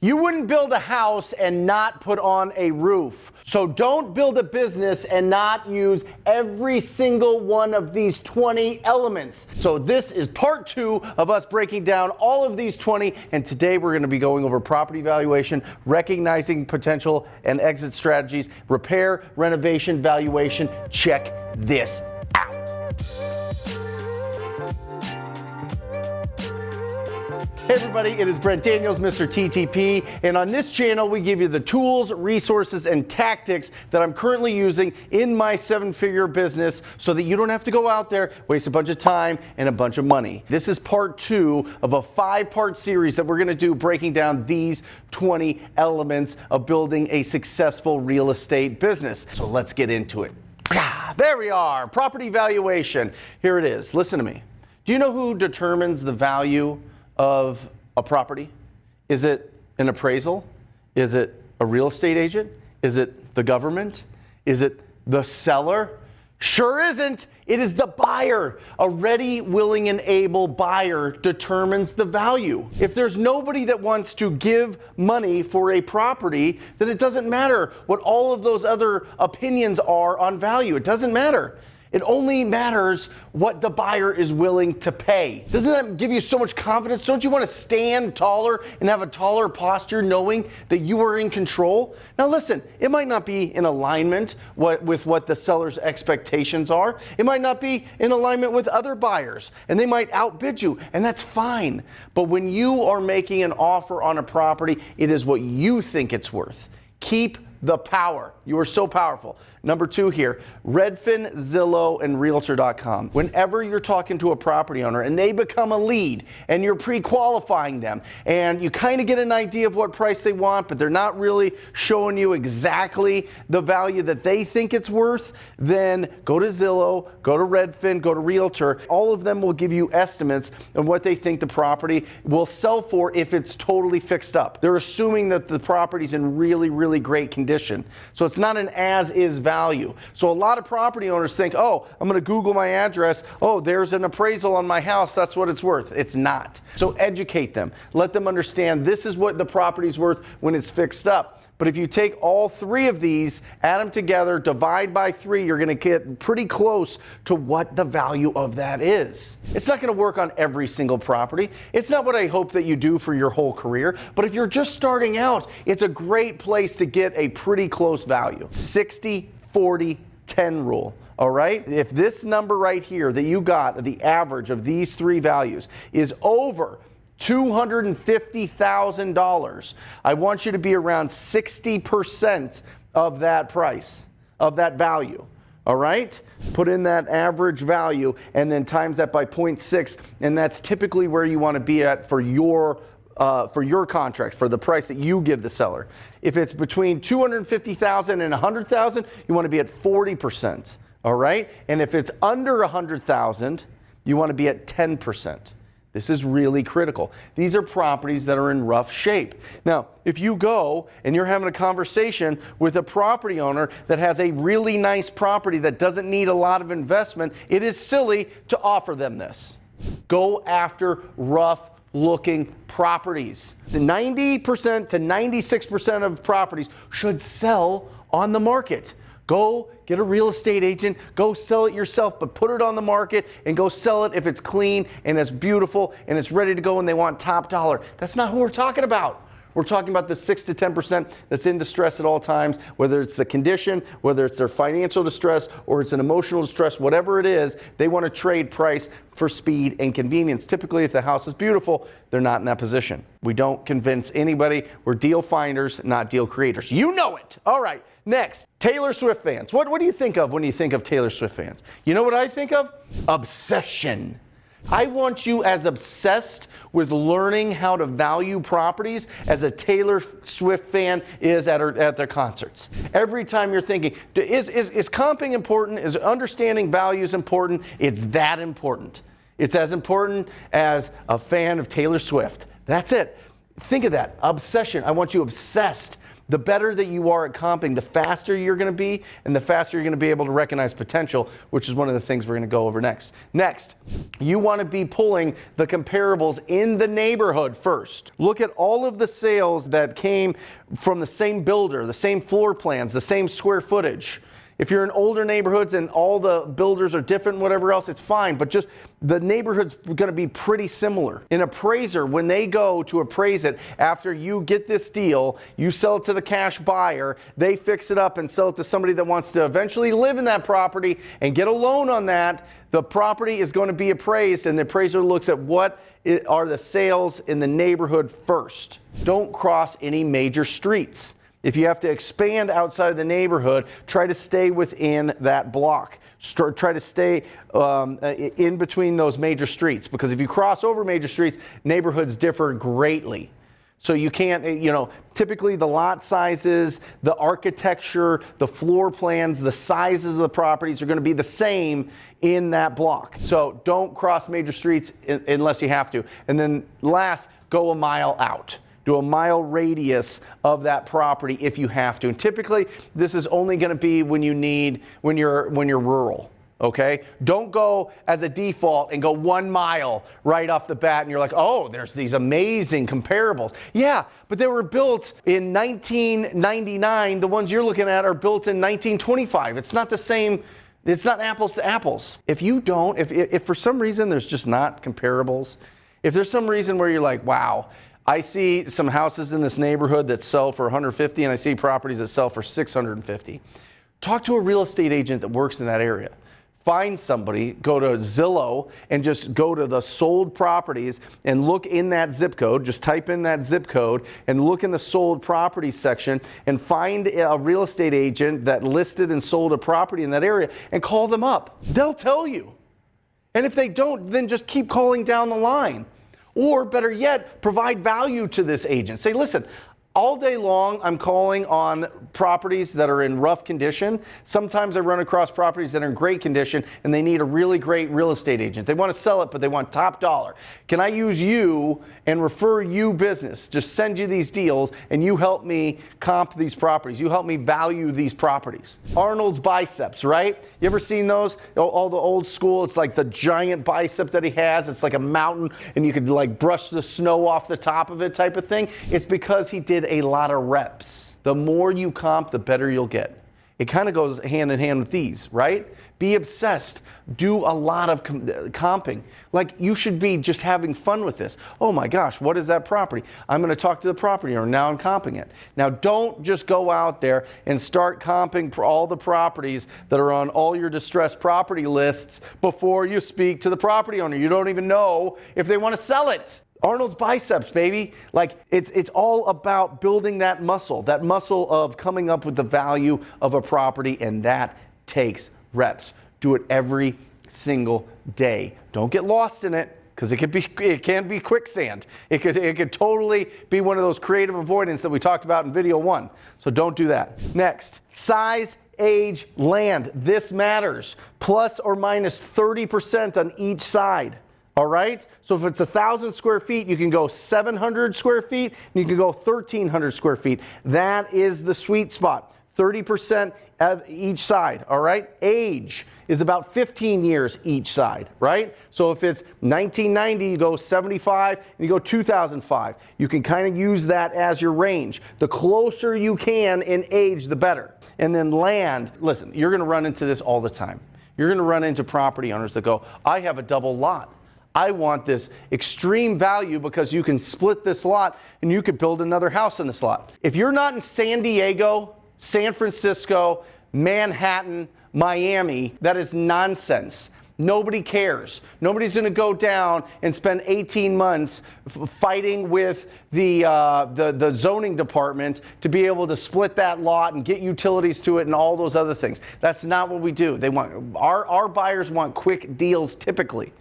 You wouldn't build a house and not put on a roof. So don't build a business and not use every single one of these 20 elements. So this is part 2 of us breaking down all of these 20. And today we're going to be going over property valuation, recognizing potential and exit strategies, repair, renovation, valuation. Check this out. Hey everybody, it is Brent Daniels, Mr. TTP, and on this channel we give you the tools, resources, and tactics that I'm currently using in my 7-figure business so that you don't have to go out there, waste a bunch of time and a bunch of money. This is part 2 of a 5-part series that we're going to do breaking down these 20 elements of building a successful real estate business. So let's get into it. There we are, property valuation. Here it is. Listen to me. Do you know who determines the value of a property? Is it an appraisal? Is it a real estate agent? Is it the government? Is it the seller? Sure isn't. It is the buyer. A ready, willing, and able buyer determines the value. If there's nobody that wants to give money for a property, then it doesn't matter what all of those other opinions are on value. It doesn't matter. It only matters what the buyer is willing to pay. Doesn't that give you so much confidence? Don't you want to stand taller and have a taller posture knowing that you are in control? Now listen, it might not be in alignment with what the seller's expectations are. It might not be in alignment with other buyers, and they might outbid you, and that's fine. But when you are making an offer on a property, it is what you think it's worth. Keep the power. You are so powerful. Number 2 here, Redfin, Zillow, and Realtor.com. Whenever you're talking to a property owner and they become a lead and you're pre-qualifying them and you kind of get an idea of what price they want, but they're not really showing you exactly the value that they think it's worth, then go to Zillow, go to Redfin, go to Realtor. All of them will give you estimates of what they think the property will sell for if it's totally fixed up. They're assuming that the property's in really, really great condition. So it's not an as-is value. So a lot of property owners think, oh, I'm going to Google my address. Oh, there's an appraisal on my house. That's what it's worth. It's not. So educate them. Let them understand this is what the property's worth when it's fixed up. But if you take all 3 of these, add them together, divide by 3, you're going to get pretty close to what the value of that is. It's not going to work on every single property. It's not what I hope that you do for your whole career. But if you're just starting out, it's a great place to get a pretty close value. 60, 40, 10 rule. All right? If this number right here that you got, the average of these 3 values, is over $250,000, I want you to be around 60% of that price, of that value. All right? Put in that average value and then times that by 0.6, and that's typically where you want to be at for your contract, for the price that you give the seller. If it's between $250,000 and $100,000, you want to be at 40%. All right? And if it's under $100,000, you want to be at 10%. This is really critical. These are properties that are in rough shape. Now, if you go and you're having a conversation with a property owner that has a really nice property that doesn't need a lot of investment, it is silly to offer them this. Go after rough looking properties. The 90% to 96% of properties should sell on the market. Go get a real estate agent, go sell it yourself, but put it on the market and go sell it if it's clean and it's beautiful and it's ready to go and they want top dollar. That's not who we're talking about. We're talking about the 6 to 10% that's in distress at all times, whether it's the condition, whether it's their financial distress, or it's an emotional distress, whatever it is, they want to trade price for speed and convenience. Typically, if the house is beautiful, they're not in that position. We don't convince anybody. We're deal finders, not deal creators. You know it. All right, next, Taylor Swift fans. What do you think of when you think of Taylor Swift fans? You know what I think of? Obsession. I want you as obsessed with learning how to value properties as a Taylor Swift fan is at their concerts. Every time you're thinking, is comping important? Is understanding values important? It's that important. It's as important as a fan of Taylor Swift. That's it. Think of that. Obsession. I want you obsessed. The better that you are at comping, the faster you're going to be, and the faster you're going to be able to recognize potential, which is one of the things we're going to go over next. Next, you want to be pulling the comparables in the neighborhood first. Look at all of the sales that came from the same builder, the same floor plans, the same square footage. If you're in older neighborhoods and all the builders are different and whatever else, it's fine, but just the neighborhood's gonna be pretty similar. An appraiser, when they go to appraise it, after you get this deal, you sell it to the cash buyer, they fix it up and sell it to somebody that wants to eventually live in that property and get a loan on that, the property is going to be appraised, and the appraiser looks at what are the sales in the neighborhood first. Don't cross any major streets. If you have to expand outside of the neighborhood, try to stay within that block. Try to stay in between those major streets, because if you cross over major streets, neighborhoods differ greatly. So you can't, typically the lot sizes, the architecture, the floor plans, the sizes of the properties are going to be the same in that block. So don't cross major streets unless you have to. And then last, go a mile out. Do a mile radius of that property if you have to. And typically, this is only going to be when you're rural. Okay? Don't go as a default and go 1 mile right off the bat and you're like, oh, there's these amazing comparables. Yeah, but they were built in 1999. The ones you're looking at are built in 1925. It's not the same. It's not apples to apples. If for some reason there's just not comparables, if there's some reason where you're like, wow, I see some houses in this neighborhood that sell for $150 and I see properties that sell for $650. Talk to a real estate agent that works in that area. Find somebody, go to Zillow and just go to the sold properties and look in that zip code. Just type in that zip code and look in the sold properties section and find a real estate agent that listed and sold a property in that area and call them up. They'll tell you. And if they don't, then just keep calling down the line. Or better yet, provide value to this agent. Say, listen, all day long, I'm calling on properties that are in rough condition. Sometimes I run across properties that are in great condition and they need a really great real estate agent. They want to sell it, but they want top dollar. Can I use you and refer you business? Just send you these deals and you help me comp these properties. You help me value these properties. Arnold's biceps, right? You ever seen those? All the old school, it's like the giant bicep that he has. It's like a mountain and you could like brush the snow off the top of it type of thing. It's because he did a lot of reps. The more you comp, the better you'll get. It kind of goes hand in hand with these, right? Be obsessed. Do a lot of comping. Like you should be just having fun with this. Oh my gosh, what is that property? I'm going to talk to the property owner. Now I'm comping it. Now don't just go out there and start comping for all the properties that are on all your distressed property lists before you speak to the property owner. You don't even know if they want to sell it. Arnold's biceps, baby. Like it's all about building that muscle of coming up with the value of a property, and that takes reps. Do it every single day. Don't get lost in it, because it can be quicksand. It could totally be one of those creative avoidance that we talked about in video 1. So don't do that. Next, size, age, land. This matters. Plus or minus 30% on each side. All right? So if it's 1,000 square feet, you can go 700 square feet, and you can go 1,300 square feet. That is the sweet spot. 30% of each side, all right? Age is about 15 years each side, right? So if it's 1990, you go 75, and you go 2005. You can kind of use that as your range. The closer you can in age, the better. And then land, listen, you're going to run into this all the time. You're going to run into property owners that go, I have a double lot. I want this extreme value because you can split this lot and you could build another house in this lot. If you're not in San Diego, San Francisco, Manhattan, Miami, that is nonsense. Nobody cares. Nobody's going to go down and spend 18 months fighting with the zoning department to be able to split that lot and get utilities to it and all those other things. That's not what we do. They want our buyers want quick deals typically.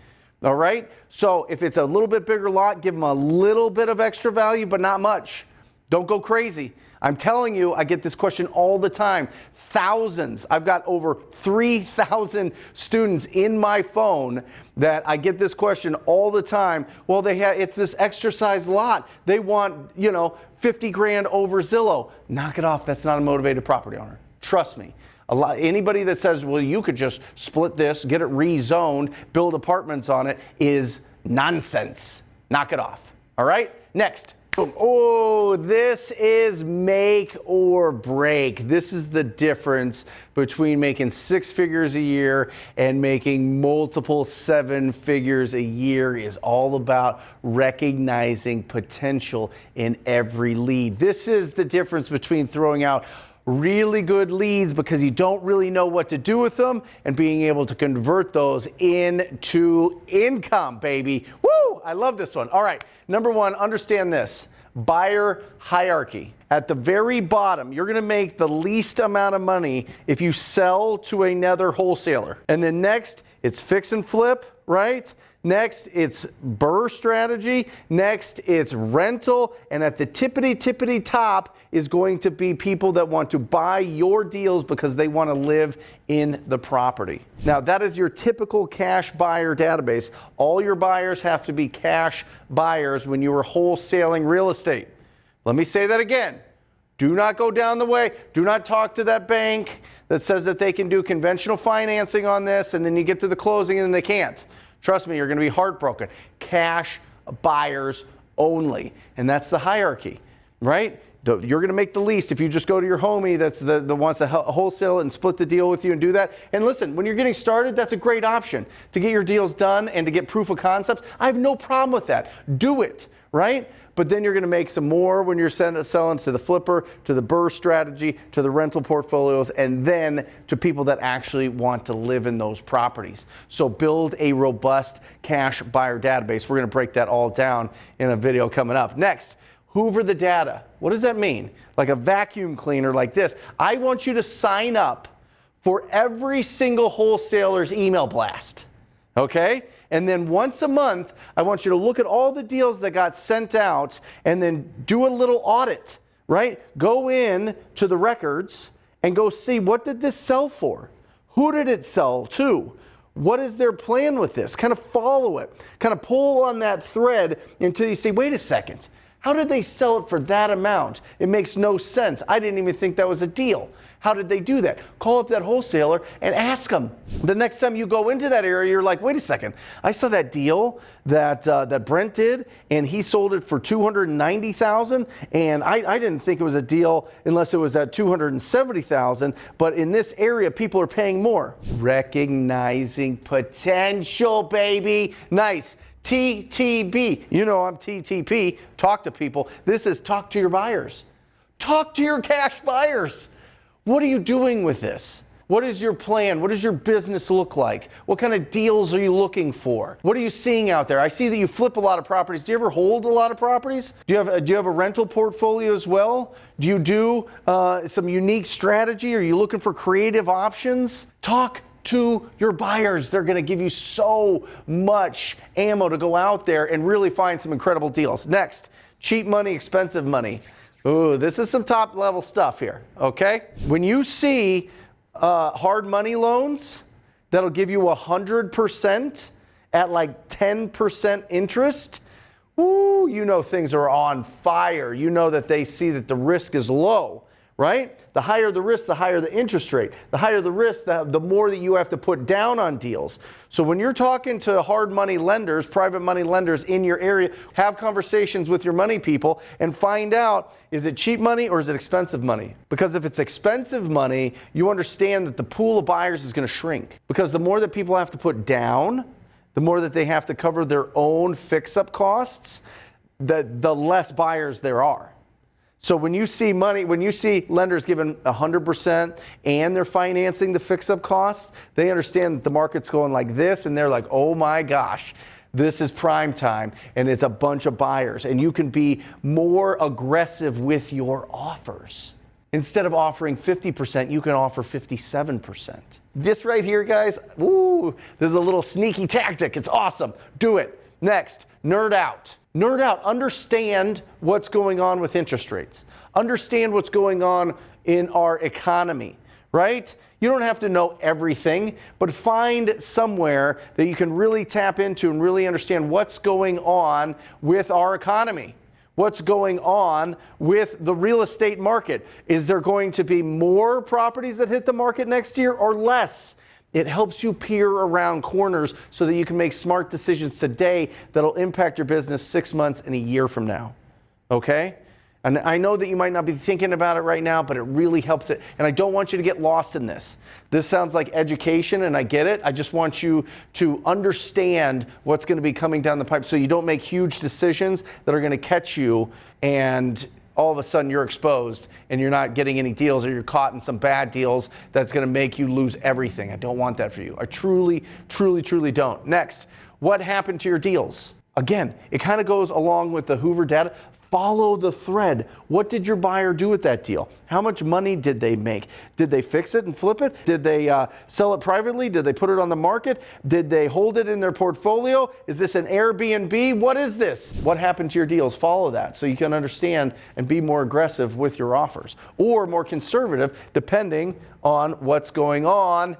All right? So if it's a little bit bigger lot, give them a little bit of extra value, but not much. Don't go crazy. I'm telling you, I get this question all the time. Thousands. I've got over 3,000 students in my phone that I get this question all the time. Well, it's this exercise lot. They want, 50 grand over Zillow. Knock it off. That's not a motivated property owner. Trust me. Anybody that says, well, you could just split this, get it rezoned, build apartments on it, is nonsense. Knock it off. All right? Next. Boom. Oh, this is make or break. This is the difference between making 6 figures a year and making multiple 7 figures a year. Is all about recognizing potential in every lead. This is the difference between throwing out really good leads because you don't really know what to do with them and being able to convert those into income, baby. Woo! I love this one. All right. Number one, understand this. Buyer hierarchy. At the very bottom, you're going to make the least amount of money if you sell to another wholesaler. And then next, it's fix and flip, right? Next, it's BRRRR strategy. Next, it's rental. And at the tippity top is going to be people that want to buy your deals because they want to live in the property. Now, that is your typical cash buyer database. All your buyers have to be cash buyers when you are wholesaling real estate. Let me say that again. Do not go down the way. Do not talk to that bank that says that they can do conventional financing on this, and then you get to the closing and they can't. Trust me, you're going to be heartbroken. Cash buyers only. And that's the hierarchy, right? You're going to make the least if you just go to your homie that's the wants to wholesale and split the deal with you and do that. And listen, when you're getting started, that's a great option to get your deals done and to get proof of concept. I have no problem with that. Do it, right? But then you're going to make some more when you're selling to the flipper, to the BRRRR strategy, to the rental portfolios, and then to people that actually want to live in those properties. So build a robust cash buyer database. We're going to break that all down in a video coming up. Next, hoover the data. What does that mean? Like a vacuum cleaner like this. I want you to sign up for every single wholesaler's email blast. Okay? And then once a month, I want you to look at all the deals that got sent out and then do a little audit, right? Go in to the records and go see, what did this sell for? Who did it sell to? What is their plan with this? Kind of follow it. Kind of pull on that thread until you say, wait a second. How did they sell it for that amount? It makes no sense. I didn't even think that was a deal. How did they do that? Call up that wholesaler and ask them. The next time you go into that area, you're like, wait a second. I saw that deal that Brent did, and he sold it for $290,000, and I didn't think it was a deal unless it was at $270,000. But in this area, people are paying more. Recognizing potential, baby. Nice. TTB. You know I'm TTP. Talk to people. This is talk to your buyers. Talk to your cash buyers. What are you doing with this? What is your plan? What does your business look like? What kind of deals are you looking for? What are you seeing out there? I see that you flip a lot of properties. Do you ever hold a lot of properties? Do you have a rental portfolio as well? Do you do some unique strategy? Are you looking for creative options? Talk to your buyers. They're going to give you so much ammo to go out there and really find some incredible deals. Next, cheap money, expensive money. Ooh, this is some top level stuff here, okay? When you see hard money loans that'll give you 100% at like 10% interest, ooh, you know things are on fire. You know that they see that the risk is low, right? The higher the risk, the higher the interest rate. The higher the risk, the more that you have to put down on deals. So when you're talking to hard money lenders, private money lenders in your area, have conversations with your money people and find out, is it cheap money or is it expensive money? Because if it's expensive money, you understand that the pool of buyers is going to shrink. Because the more that people have to put down, the more that they have to cover their own fix-up costs, the less buyers there are. So when you see lenders giving 100% and they're financing the fix-up costs, they understand that the market's going like this, and they're like, oh my gosh, this is prime time, and it's a bunch of buyers, and you can be more aggressive with your offers. Instead of offering 50%, you can offer 57%. This right here, guys, woo, this is a little sneaky tactic. It's awesome. Do it. Next, nerd out. Nerd out. Understand what's going on with interest rates. Understand what's going on in our economy, right? You don't have to know everything, but find somewhere that you can really tap into and really understand what's going on with our economy. What's going on with the real estate market? Is there going to be more properties that hit the market next year or less? It helps you peer around corners so that you can make smart decisions today that'll impact your business 6 months and a year from now. Okay? And I know that you might not be thinking about it right now, but it really helps it. And I don't want you to get lost in this. This sounds like education, and I get it. I just want you to understand what's going to be coming down the pipe so you don't make huge decisions that are going to catch you and all of a sudden you're exposed and you're not getting any deals, or you're caught in some bad deals that's going to make you lose everything. I don't want that for you. I truly, truly, truly don't. Next, what happened to your deals? Again, it kind of goes along with the Hoover data. Follow the thread. What did your buyer do with that deal? How much money did they make? Did they fix it and flip it? Did they sell it privately? Did they put it on the market? Did they hold it in their portfolio? Is this an Airbnb? What is this? What happened to your deals? Follow that so you can understand and be more aggressive with your offers, or more conservative depending on what's going on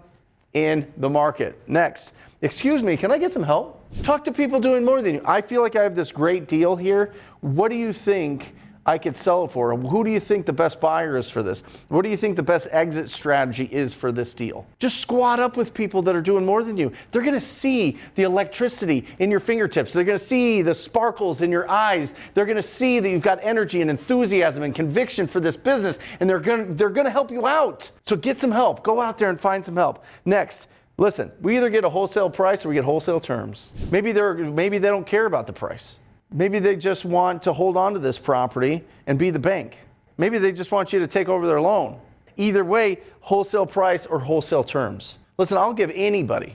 in the market. Next, excuse me, can I get some help? Talk to people doing more than you. I feel like I have this great deal here. What do you think I could sell it for? Who do you think the best buyer is for this? What do you think the best exit strategy is for this deal? Just squat up with people that are doing more than you. They're going to see the electricity in your fingertips. They're going to see the sparkles in your eyes. They're going to see that you've got energy and enthusiasm and conviction for this business, and they're going to help you out. So get some help. Go out there and find some help. Next, listen, we either get a wholesale price or we get wholesale terms. Maybe they don't care about the price. Maybe they just want to hold on to this property and be the bank. Maybe they just want you to take over their loan. Either way, wholesale price or wholesale terms. Listen, I'll give anybody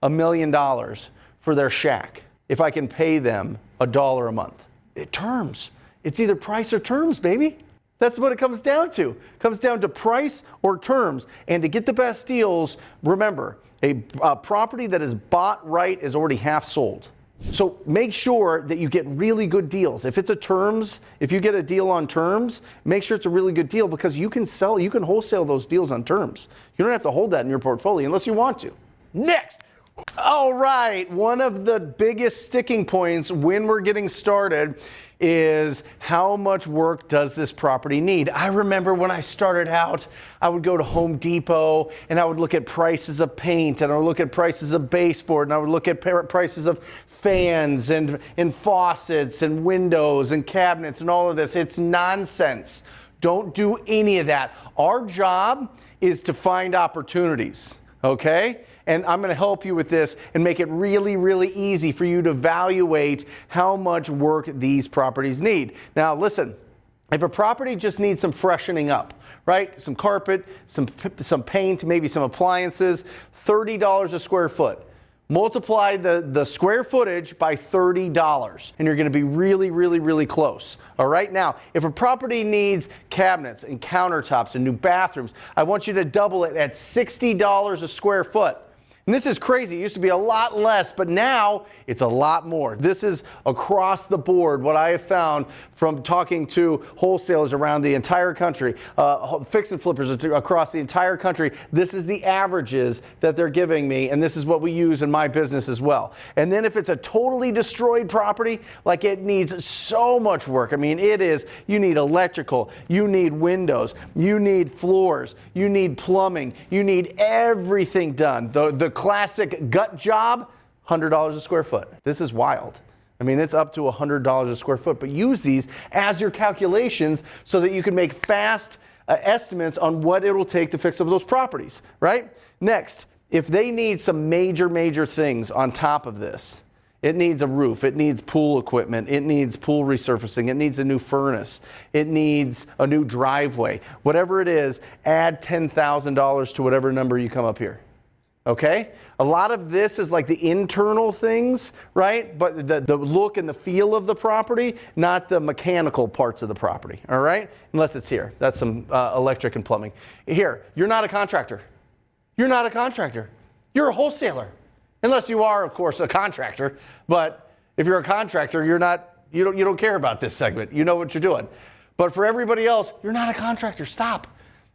$1 million for their shack if I can pay them $1 a month. Terms. It's either price or terms, baby. That's what it comes down to. It comes down to price or terms. And to get the best deals, remember, a property that is bought right is already half sold. So make sure that you get really good deals. If it's a terms, if you get a deal on terms, make sure it's a really good deal, because you can wholesale those deals on terms. You don't have to hold that in your portfolio unless you want to. Next. All right, one of the biggest sticking points when we're getting started is how much work does this property need? I remember when I started out, I would go to Home Depot and I would look at prices of paint, and I would look at prices of baseboard, and I would look at prices of fans and faucets and windows and cabinets and all of this. It's nonsense. Don't do any of that. Our job is to find opportunities, okay? And I'm going to help you with this and make it really, really easy for you to evaluate how much work these properties need. Now, listen, if a property just needs some freshening up, right? Some carpet, some paint, maybe some appliances, $30 a square foot. Multiply the square footage by $30, and you're going to be really, really, really close. All right? Now, if a property needs cabinets and countertops and new bathrooms, I want you to double it at $60 a square foot. And this is crazy. It used to be a lot less, but now it's a lot more. This is across the board what I have found from talking to wholesalers around the entire country, fix and flippers across the entire country. This is the averages that they're giving me, and this is what we use in my business as well. And then if it's a totally destroyed property, like it needs so much work. I mean, you need electrical, you need windows, you need floors, you need plumbing, you need everything done. The classic gut job, $100 a square foot. This is wild. I mean, it's up to $100 a square foot, but use these as your calculations so that you can make fast estimates on what it will take to fix up those properties, right? Next, if they need some major things on top of this, it needs a roof, it needs pool equipment, it needs pool resurfacing, it needs a new furnace, it needs a new driveway. Whatever it is, add $10,000 to whatever number you come up here. Okay? A lot of this is like the internal things, right? But the look and the feel of the property, not the mechanical parts of the property, all right? Unless it's here. That's some electric and plumbing. Here, you're not a contractor. You're not a contractor. You're a wholesaler. Unless you are, of course, a contractor. But if you're a contractor, you're not You don't care about this segment. You know what you're doing. But for everybody else, you're not a contractor. Stop.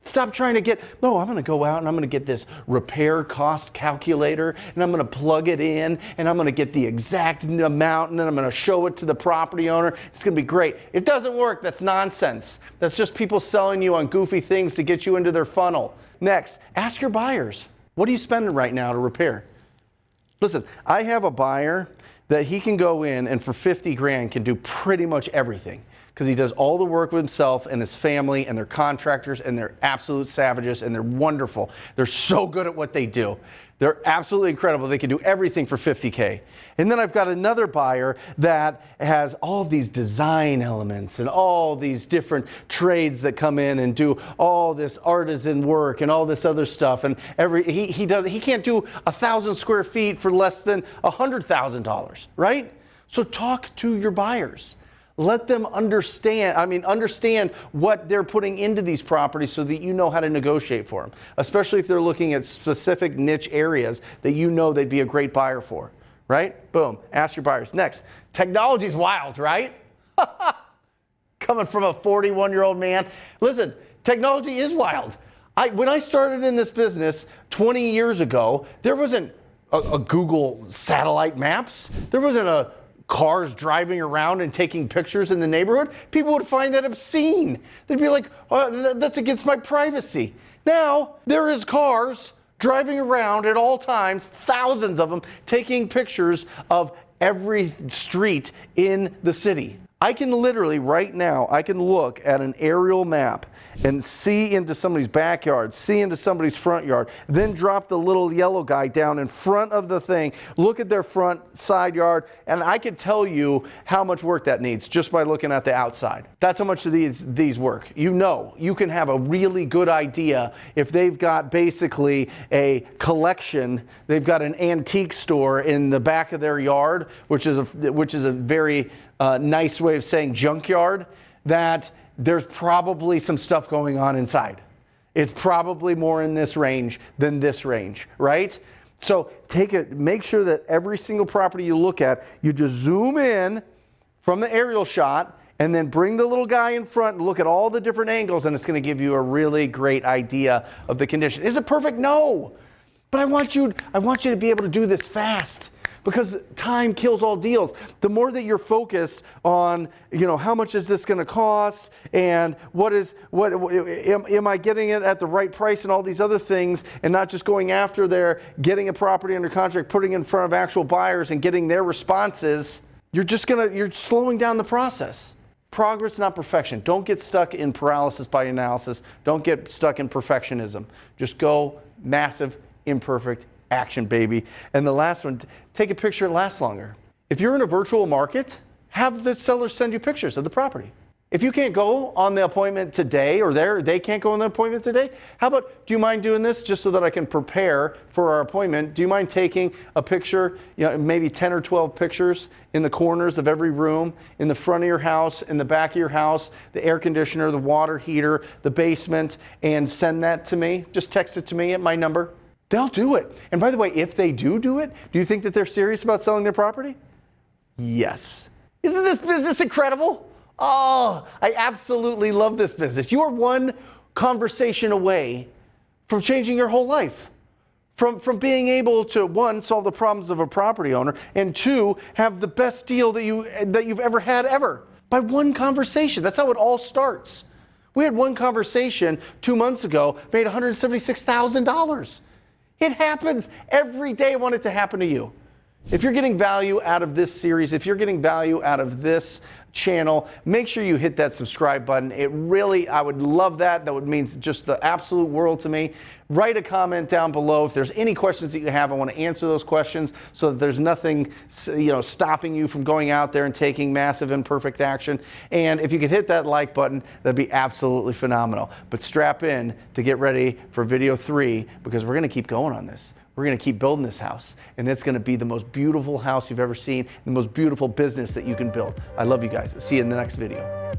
Stop trying to get, no, I'm going to go out and I'm going to get this repair cost calculator and I'm going to plug it in and I'm going to get the exact amount and then I'm going to show it to the property owner. It's going to be great. It doesn't work. That's nonsense. That's just people selling you on goofy things to get you into their funnel. Next, ask your buyers, what are you spending right now to repair? Listen, I have a buyer that he can go in and for 50 grand can do pretty much everything, because he does all the work with himself and his family, and they're contractors and they're absolute savages and they're wonderful. They're so good at what they do. They're absolutely incredible. They can do everything for 50K. And then I've got another buyer that has all these design elements and all these different trades that come in and do all this artisan work and all this other stuff. And he can't do 1,000 square feet for less than $100,000, right? So talk to your buyers. Let them understand what they're putting into these properties so that you know how to negotiate for them, especially if they're looking at specific niche areas that you know they'd be a great buyer for, right? Boom, ask your buyers. Next, technology's wild, right? Coming from a 41-year-old man. Listen, technology is wild. When I started in this business 20 years ago, there wasn't a Google satellite maps. There wasn't a cars driving around and taking pictures in the neighborhood. People would find that obscene. They'd be like, oh, that's against my privacy. Now, there is cars driving around at all times, thousands of them, taking pictures of every street in the city. I can literally, right now, I can look at an aerial map and see into somebody's backyard, see into somebody's front yard, then drop the little yellow guy down in front of the thing, look at their front side yard, and I can tell you how much work that needs just by looking at the outside. That's how much of these work. You know, you can have a really good idea if they've got basically a collection, they've got an antique store in the back of their yard, which is a very nice way of saying junkyard, that there's probably some stuff going on inside. It's probably more in this range than this range, right? So make sure that every single property you look at, you just zoom in from the aerial shot and then bring the little guy in front and look at all the different angles, and it's going to give you a really great idea of the condition. Is it perfect? No. But I want you to be able to do this fast, because time kills all deals. The more that you're focused on, how much is this going to cost, and am I getting it at the right price, and all these other things, and not just going after getting a property under contract, putting it in front of actual buyers and getting their responses, you're slowing down the process. Progress, not perfection. Don't get stuck in paralysis by analysis. Don't get stuck in perfectionism. Just go massive, imperfect action, baby. And the last one, take a picture, it lasts longer. If you're in a virtual market, have the seller send you pictures of the property. If you can't go on the appointment today, or they can't go on the appointment today, how about, do you mind doing this just so that I can prepare for our appointment? Do you mind taking a picture, maybe 10 or 12 pictures in the corners of every room, in the front of your house, in the back of your house, the air conditioner, the water heater, the basement, and send that to me? Just text it to me at my number. They'll do it. And by the way, if they do it, do you think that they're serious about selling their property? Yes. Isn't this business incredible? Oh, I absolutely love this business. You are one conversation away from changing your whole life. From being able to, one, solve the problems of a property owner, and two, have the best deal that you've ever had ever. By one conversation. That's how it all starts. We had one conversation 2 months ago, made $176,000. It happens every day. I want it to happen to you. If you're getting value out of this series, if you're getting value out of this channel, make sure you hit that subscribe button. I would love that. That would mean just the absolute world to me. Write a comment down below. If there's any questions that you have, I want to answer those questions so that there's nothing, stopping you from going out there and taking massive imperfect action. And if you could hit that like button, that'd be absolutely phenomenal. But strap in to get ready for video 3, because we're going to keep going on this. We're going to keep building this house, and it's going to be the most beautiful house you've ever seen, the most beautiful business that you can build. I love you guys. See you in the next video.